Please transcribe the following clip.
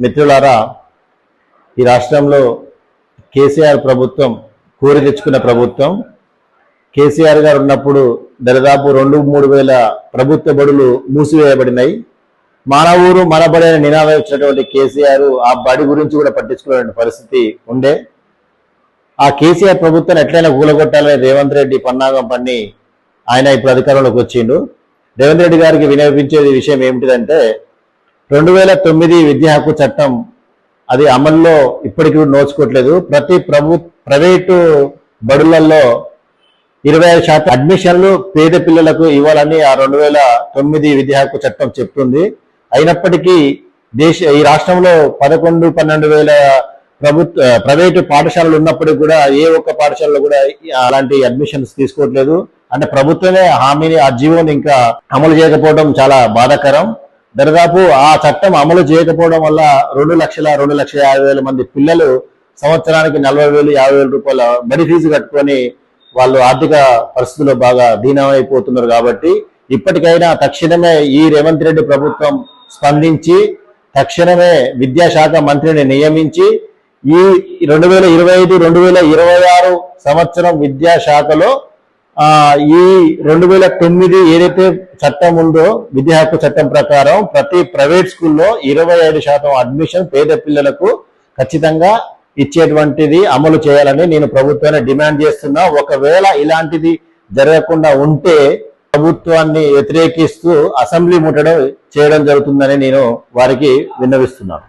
మిత్రులారా, ఈ రాష్ట్రంలో కేసీఆర్ ప్రభుత్వం కోరి తెచ్చుకున్న ప్రభుత్వం. కేసీఆర్ గారు ఉన్నప్పుడు దాదాపు 2-3 వేల ప్రభుత్వ బడులు మూసివేయబడినాయి. మన ఊరు మన బడి అనే నినాదం ఇచ్చినటువంటి కేసీఆర్ ఆ బడి గురించి కూడా పట్టించుకునే పరిస్థితి ఉండే. ఆ కేసీఆర్ ప్రభుత్వాన్ని ఎట్లయినా కూలగొట్టాలని రేవంత్ రెడ్డి పన్నాగం పన్ని ఆయన ఇప్పుడు అధికారంలోకి వచ్చిండు. రేవంత్ రెడ్డి గారికి వినిపించే విషయం ఏమిటిదంటే 2009 విద్యా హక్కు చట్టం అది అమల్లో ఇప్పటికీ కూడా నోచుకోవట్లేదు. ప్రతి ప్రైవేటు బడులలో 25% అడ్మిషన్లు పేద పిల్లలకు ఇవ్వాలని ఆ 2009 విద్యా హక్కు చట్టం చెప్తుంది. అయినప్పటికీ ఈ రాష్ట్రంలో 11-12 వేల ప్రైవేటు పాఠశాలలు ఉన్నప్పటికీ కూడా ఏ ఒక్క పాఠశాలలో కూడా అలాంటి అడ్మిషన్స్ తీసుకోవట్లేదు. అంటే ప్రభుత్వమే హామీని ఆ జీవోని ఇంకా అమలు చేయకపోవడం చాలా బాధాకరం. దాదాపు ఆ చట్టం అమలు చేయకపోవడం వల్ల 2,50,000 మంది పిల్లలు సంవత్సరానికి 40,000-50,000 రూపాయల బడి ఫీజు కట్టుకొని వాళ్ళు ఆర్థిక పరిస్థితుల్లో బాగా దీనమైపోతున్నారు. కాబట్టి ఇప్పటికైనా తక్షణమే ఈ రేవంత్ రెడ్డి ప్రభుత్వం స్పందించి తక్షణమే విద్యాశాఖ మంత్రిని నియమించి ఈ 2025-2026 సంవత్సరం విద్యాశాఖలో ఈ 2009 ఏదైతే చట్టం ఉందో విద్యా హక్కు చట్టం ప్రకారం ప్రతి ప్రైవేట్ స్కూల్లో 25% అడ్మిషన్ పేద పిల్లలకు ఖచ్చితంగా ఇచ్చేటువంటిది అమలు చేయాలని నేను ప్రభుత్వాన్ని డిమాండ్ చేస్తున్నా. ఒకవేళ ఇలాంటిది జరగకుండా ఉంటే ప్రభుత్వాన్ని వ్యతిరేకిస్తూ అసెంబ్లీ ముట్టడం చేయడం జరుగుతుందని నేను వారికి విన్నవిస్తున్నాను.